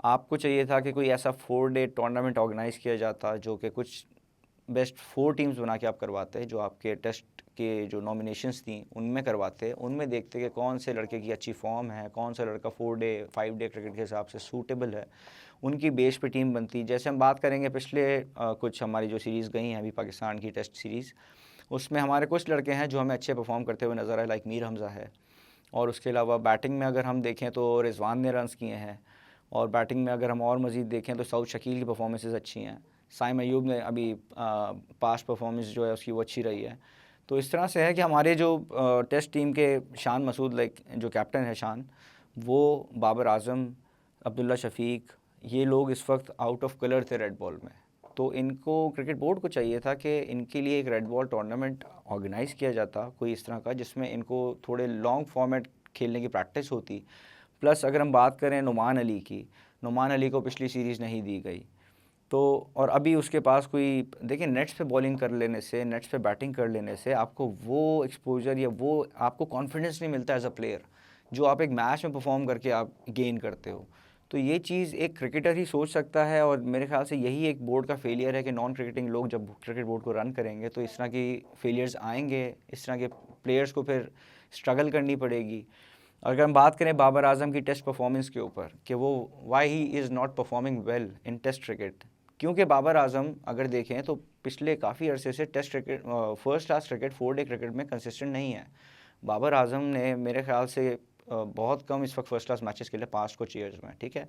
आपको चाहिए था कि कोई ऐसा 4 डे टूर्नामेंट ऑर्गेनाइज़ किया जाता जो कि कुछ बेस्ट 4 टीम्स बना के आप करवाते, जो आपके टेस्ट के जो नॉमिनेशंस थी उनमें करवाते, उनमें देखते कि कौन से लड़के की अच्छी फॉर्म है, कौन सा लड़का 4 डे 5 डे क्रिकेट के हिसाब से सूटेबल है, उनकी बेस पे टीम बनती। जैसे हम बात करेंगे पिछले कुछ हमारी जो सीरीज़ गई हैं अभी पाकिस्तान की टेस्ट सीरीज़, उसमें हमारे कुछ लड़के हैं जो हमें अच्छे परफॉर्म करते हुए नज़र आए, लाइक मीर हमज़ा है। और उसके अलावा बैटिंग में अगर हम देखें तो रिजवान ने रन्स किए हैं, और बैटिंग में अगर हम और मज़ीद देखें तो सऊद शकील की परफॉर्मेंसेस अच्छी हैं, साइम अयूब ने अभी पास्ट परफॉर्मेंस जो है उसकी वो अच्छी रही है। तो इस तरह से है कि हमारे जो टेस्ट टीम के शान मसूद, लाइक जो कैप्टन है शान, वो बाबर आज़म, अब्दुल्ला शफीक, ये लोग इस वक्त आउट ऑफ कलर थे रेड बॉल में। तो इनको क्रिकेट बोर्ड को चाहिए था कि इनके लिए एक रेड बॉल टूर्नामेंट ऑर्गेनाइज़ किया जाता कोई इस तरह का, जिसमें इनको थोड़े लॉन्ग फॉर्मेट खेलने की प्रैक्टिस होती। प्लस अगर हम बात करें नुमान अली की, नुमान अली को पिछली सीरीज़ नहीं दी गई, तो और अभी उसके पास कोई, देखिए नेट्स पे बॉलिंग कर लेने से, नेट्स पे बैटिंग कर लेने से आपको वो एक्सपोजर या वो आपको कॉन्फिडेंस नहीं मिलता एज अ प्लेयर जो आप एक मैच में परफॉर्म करके आप गेन करते हो। तो ये चीज़ एक क्रिकेटर ही सोच सकता है, और मेरे ख्याल से यही एक बोर्ड का फेलियर है कि नॉन क्रिकेटिंग लोग जब क्रिकेट बोर्ड को रन करेंगे तो इस तरह की फेलियर्स आएंगे, इस तरह के प्लेयर्स को फिर स्ट्रगल करनी पड़ेगी। अगर हम बात करें बाबर आजम की टेस्ट परफॉर्मेंस के ऊपर कि वो why he is not performing well in test cricket, क्योंकि बाबर आजम अगर देखें तो पिछले काफ़ी अरसे से test cricket, first class cricket, 4 day cricket में कंसिस्टेंट नहीं है। बाबर आजम ने मेरे ख्याल से बहुत कम इस वक्त फर्स्ट क्लास मैचेस खेले पास्ट कुछ ईयर्स में, ठीक है।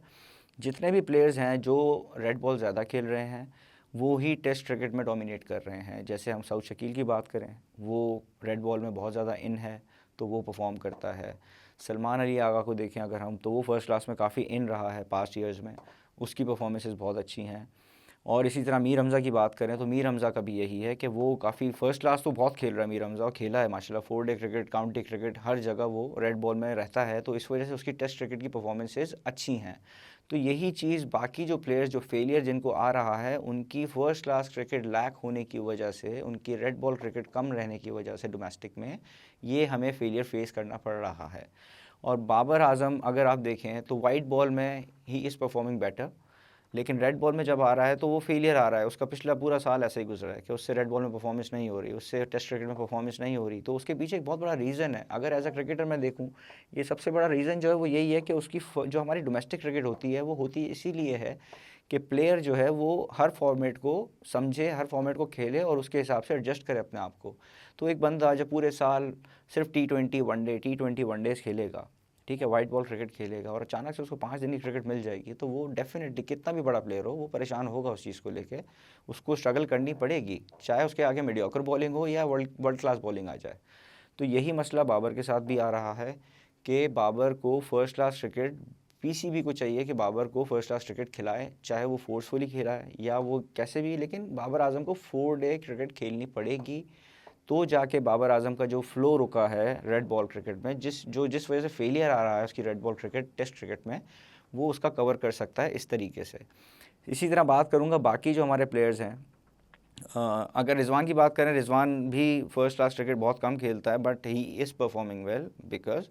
जितने भी प्लेयर्स हैं जो रेड बॉल ज़्यादा खेल रहे हैं वो ही टेस्ट क्रिकेट में डोमिनेट कर रहे हैं। जैसे हम सऊद शकील की बात करें, वो रेड बॉल में बहुत ज़्यादा इन है तो वो परफॉर्म करता है। सलमान अली आगा को देखें अगर हम, तो वो फर्स्ट क्लास में काफ़ी इन रहा है पास्ट ईयर्स में, उसकी परफॉर्मेंसेस बहुत अच्छी हैं। और इसी तरह मीर हमज़ा की बात करें तो मीर हमज़ा का भी यही है कि वो काफ़ी फ़र्स्ट क्लास तो बहुत खेल रहा है मीर हमज़ा, और खेला है माशाल्लाह 4 डे क्रिकेट, काउंटी क्रिकेट, हर जगह वो रेड बॉल में रहता है, तो इस वजह से उसकी टेस्ट क्रिकेट की परफॉर्मेंसेस अच्छी हैं। तो यही चीज़ बाकी जो प्लेयर्स जो फेलियर जिनको आ रहा है उनकी फ़र्स्ट क्लास क्रिकेट लैक होने की वजह से, उनकी रेड बॉल क्रिकेट कम रहने की वजह से डोमेस्टिक में ये हमें फेलियर फेस करना पड़ रहा है। और बाबर आजम अगर आप देखें तो वाइट बॉल में ही इज़ परफॉर्मिंग बेटर, लेकिन रेड बॉल में जब आ रहा है तो वो फेलियर आ रहा है। उसका पिछला पूरा साल ऐसे ही गुजरा है कि उससे रेड बॉल में परफॉर्मेंस नहीं हो रही, उससे टेस्ट क्रिकेट में परफॉर्मेंस नहीं हो रही। तो उसके पीछे एक बहुत बड़ा रीज़न है, अगर एज अ क्रिकेटर मैं देखूँ, ये सबसे बड़ा रीज़न जो है वो यही है कि उसकी जो हमारी डोमेस्टिक क्रिकेट होती है वो होती इसीलिए है कि प्लेयर जो है वो हर फॉर्मेट को समझे, हर फॉर्मेट को खेले और उसके हिसाब से एडजस्ट करे अपने आप को। तो एक बंदा जब पूरे साल सिर्फ T20 वनडेज़ खेलेगा, ठीक है, वाइट बॉल क्रिकेट खेलेगा, और अचानक से उसको 5 दिन की क्रिकेट मिल जाएगी, तो वो डेफिनेटली कितना भी बड़ा प्लेयर हो वो परेशान होगा उस चीज़ को लेके, उसको स्ट्रगल करनी पड़ेगी, चाहे उसके आगे मीडियोकर बॉलिंग हो या वर्ल्ड वर्ल्ड क्लास बॉलिंग आ जाए। तो यही मसला बाबर के साथ भी आ रहा है कि बाबर को फर्स्ट क्लास क्रिकेट, पीसीबी को चाहिए कि बाबर को फर्स्ट क्लास क्रिकेट खिलाए, चाहे वो फोर्सफुली खिलाए या वो कैसे भी, लेकिन बाबर आजम को 4 डे क्रिकेट खेलनी पड़ेगी, तो जाके बाबर आजम का जो फ्लो रुका है रेड बॉल क्रिकेट में, जिस वजह से फेलियर आ रहा है उसकी red ball cricket test cricket में, वो उसका कवर कर सकता है इस तरीके से। इसी तरह बात करूँगा बाकी जो हमारे प्लेयर्स हैं, अगर रिजवान की बात करें, रिजवान भी फर्स्ट क्लास क्रिकेट बहुत कम खेलता है, but he is performing well because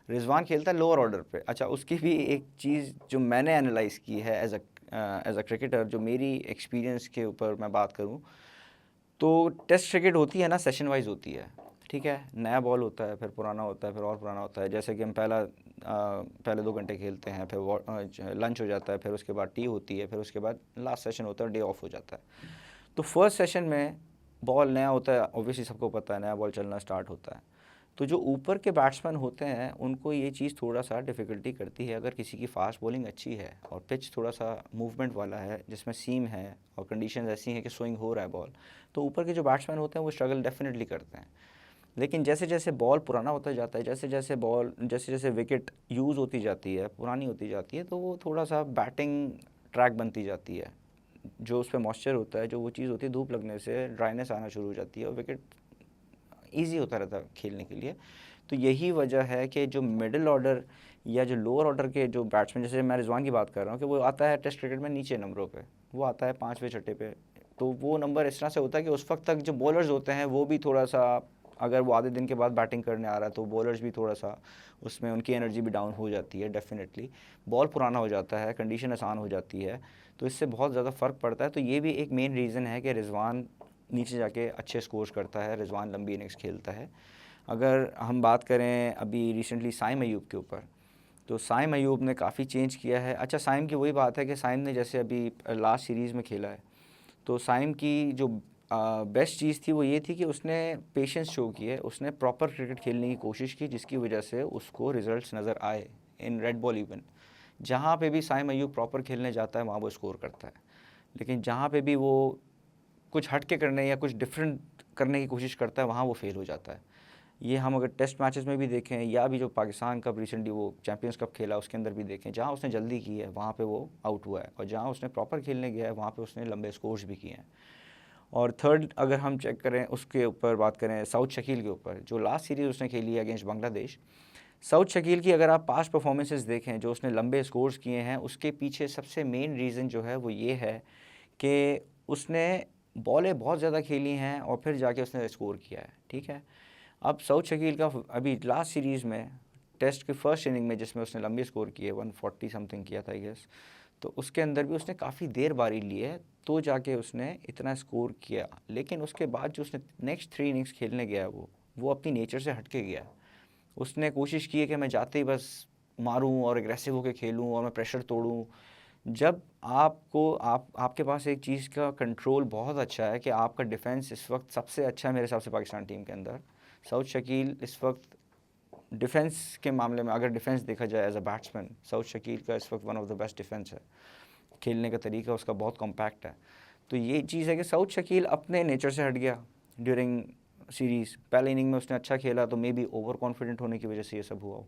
Rizwan खेलता है लोअर ऑर्डर पे। अच्छा, उसकी भी एक चीज़ जो मैंने एनालाइज़ की है एज अ क्रिकेटर, जो मेरी एक्सपीरियंस के ऊपर मैं बात करूँ, तो टेस्ट क्रिकेट होती है ना, सेशन वाइज होती है, ठीक है। नया बॉल होता है, फिर पुराना होता है, फिर और पुराना होता है। जैसे कि हम पहले 2 घंटे खेलते हैं, फिर लंच हो जाता है, फिर उसके बाद टी होती है, फिर उसके बाद लास्ट सेशन होता है, डे ऑफ हो जाता है। तो फर्स्ट सेशन में बॉल नया होता है, ऑब्वियसली सबको पता है, नया बॉल चलना स्टार्ट होता है। तो जो ऊपर के बैट्समैन होते हैं उनको ये चीज़ थोड़ा सा डिफ़िकल्टी करती है, अगर किसी की फास्ट बॉलिंग अच्छी है और पिच थोड़ा सा मूवमेंट वाला है जिसमें सीम है और कंडीशंस ऐसी हैं कि स्विंग हो रहा है बॉल, तो ऊपर के जो बैट्समैन होते हैं वो स्ट्रगल डेफिनेटली करते हैं। लेकिन जैसे जैसे बॉल पुराना होता जाता है, जैसे जैसे विकेट यूज़ होती जाती है, पुरानी होती जाती है, तो वो थोड़ा सा बैटिंग ट्रैक बनती जाती है। जो उस पर मॉइस्चर होता है, जो वो चीज़ होती है, धूप लगने से ड्राइनेस आना शुरू हो जाती है और विकेट ईजी होता रहता है खेलने के लिए। तो यही वजह है कि जो मिडिल ऑर्डर या जो लोअर ऑर्डर के जो बैट्समैन, जैसे मैं रिजवान की बात कर रहा हूँ, कि वो आता है टेस्ट क्रिकेट में नीचे नंबरों पे, वो आता है 5वें 6ठे पे, तो वो नंबर इस तरह से होता है कि उस वक्त तक जो बॉलर्स होते हैं वो भी थोड़ा सा अगर वो आधे दिन के बाद बैटिंग करने आ रहा है तो बॉलर्स भी थोड़ा सा उसमें उनकी एनर्जी भी डाउन हो जाती है डेफिनेटली, बॉल पुराना हो जाता है, कंडीशन आसान हो जाती है, तो इससे बहुत ज़्यादा फ़र्क पड़ता है। तो ये भी एक मेन रीज़न है कि रिजवान नीचे जाके अच्छे स्कोर्स करता है, रिजवान लंबी इनिंग्स खेलता है। अगर हम बात करें अभी रिसेंटली साइम अयूब के ऊपर, तो साइम अयूब ने काफ़ी चेंज किया है। अच्छा, साइम की वही बात है कि साइम ने जैसे अभी लास्ट सीरीज़ में खेला है, तो साइम की जो बेस्ट चीज़ थी वो ये थी कि उसने पेशेंस शो की है, उसने प्रॉपर क्रिकेट खेलने की कोशिश की, जिसकी वजह से उसको रिजल्ट्स नज़र आए इन रेड बॉल इवन। जहाँ पे भी साइम अयूब प्रॉपर खेलने जाता है वहाँ वो स्कोर करता है, लेकिन जहाँ पे भी वो कुछ हट के करने या कुछ डिफरेंट करने की कोशिश करता है वहाँ वो फेल हो जाता है। ये हम अगर टेस्ट मैचेस में भी देखें या भी जो पाकिस्तान कप रिसेंटली वो चैंपियंस कप खेला उसके अंदर भी देखें, जहाँ उसने जल्दी की है वहाँ पे वो आउट हुआ है, और जहाँ उसने प्रॉपर खेलने गया है वहाँ पे उसने लंबे स्कोर्स भी किए हैं। और थर्ड अगर हम चेक करें उसके ऊपर बात करें साउथ शकील के ऊपर, जो लास्ट सीरीज़ उसने खेली है अगेंस्ट बांग्लादेश, साउथ शकील की अगर आप पास्ट परफॉर्मेंसेस देखें जो उसने लंबे स्कोर्स किए हैं, उसके पीछे सबसे मेन रीज़न जो है वो ये है कि उसने बॉलें बहुत ज़्यादा खेली हैं और फिर जाके उसने स्कोर किया है। ठीक है, अब साउथ शकील का अभी लास्ट सीरीज़ में टेस्ट की फर्स्ट इनिंग में जिसमें उसने लंबी स्कोर की है 140 समथिंग किया था आई गेस, तो उसके अंदर भी उसने काफ़ी देर बारी ली है तो जाके उसने इतना स्कोर किया। लेकिन उसके बाद जो उसने नेक्स्ट 3 इनिंग्स खेलने गया वो अपनी नेचर से हट के गया। उसने कोशिश की है कि मैं जाते ही बस मारूं और एग्रेसिव होकर खेलूं और मैं प्रेशर तोड़ूं। जब आपके पास एक चीज़ का कंट्रोल बहुत अच्छा है कि आपका डिफेंस इस वक्त सबसे अच्छा है मेरे हिसाब से पाकिस्तान टीम के अंदर, साउथ शकील इस वक्त डिफेंस के मामले में अगर डिफेंस देखा जाए as a batsman, Saud Shakeel का इस वक्त one of the best defence है। खेलने का तरीका उसका बहुत कॉम्पैक्ट है। तो ये चीज़ है कि साउथ शकील अपने नेचर से हट गया ड्यूरिंग सीरीज़। पहले इनिंग में उसने अच्छा खेला तो मे बी ओवर कॉन्फिडेंट होने की वजह से ये सब हुआ हो,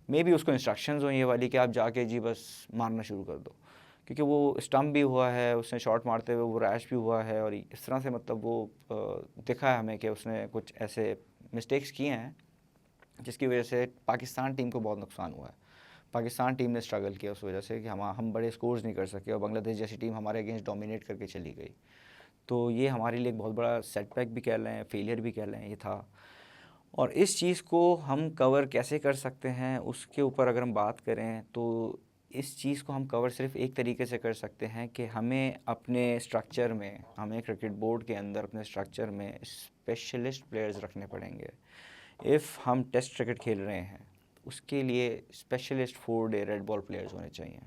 मे बी उसको इंस्ट्रक्शंस हो ये वाली कि आप जाके जी बस मारना शुरू कर दो, क्योंकि वो स्टम्प भी हुआ है, उसने शॉट मारते हुए वो रैश भी हुआ है, और इस तरह से मतलब वो दिखा है हमें कि उसने कुछ ऐसे मिस्टेक्स किए हैं जिसकी वजह से पाकिस्तान टीम को बहुत नुकसान हुआ है। पाकिस्तान टीम ने स्ट्रगल किया उस वजह से कि हम बड़े स्कोर्स नहीं कर सके और बांग्लादेश जैसी टीम हमारे अगेंस्ट डोमिनेट करके चली गई। तो ये हमारे लिए एक बहुत बड़ा सेटबैक भी कह लें, फेलियर भी कह लें ये था। और इस चीज़ को हम कवर कैसे कर सकते हैं उसके ऊपर अगर हम बात करें तो इस चीज़ को हम कवर सिर्फ एक तरीके से कर सकते हैं कि हमें अपने स्ट्रक्चर में, हमें क्रिकेट बोर्ड के अंदर अपने स्ट्रक्चर में स्पेशलिस्ट प्लेयर्स रखने पड़ेंगे। इफ़ हम टेस्ट क्रिकेट खेल रहे हैं उसके लिए specialist 4 day red ball players होने चाहिए।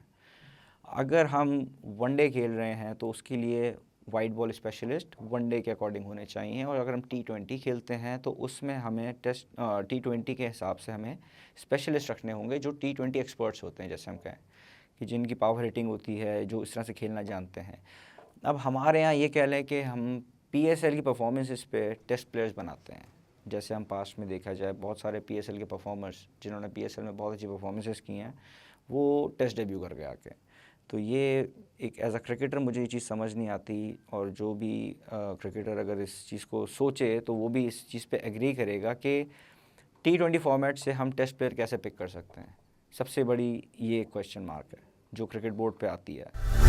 अगर हम वनडे खेल रहे हैं तो उसके लिए वाइट बॉल स्पेशलिस्ट वनडे के अकॉर्डिंग होने चाहिए। और अगर हम T20 खेलते हैं तो उसमें हमें T20 के हिसाब से हमें स्पेशलिस्ट रखने होंगे जो T20 एक्सपर्ट्स होते हैं, जैसे हम कहें कि जिनकी पावर हिटिंग होती है, जो इस तरह से खेलना जानते हैं। अब हमारे यहाँ ये कह लें कि हम PSL की परफॉर्मेंसेस पे टेस्ट प्लेयर्स बनाते हैं। जैसे हम पास्ट में देखा जाए बहुत सारे PSL के परफॉर्मर्स जिन्होंने PSL में बहुत अच्छी परफॉर्मेंसेस की हैं वो टेस्ट डेब्यू कर गए आके। तो ये एक एज अ क्रिकेटर मुझे ये चीज़ समझ नहीं आती, और जो भी क्रिकेटर अगर इस चीज़ को सोचे तो वो भी इस चीज़ पे एग्री करेगा कि T20 फॉर्मेट से हम टेस्ट प्लेयर कैसे पिक कर सकते हैं। सबसे बड़ी ये क्वेश्चन मार्क है जो क्रिकेट बोर्ड पे आती है।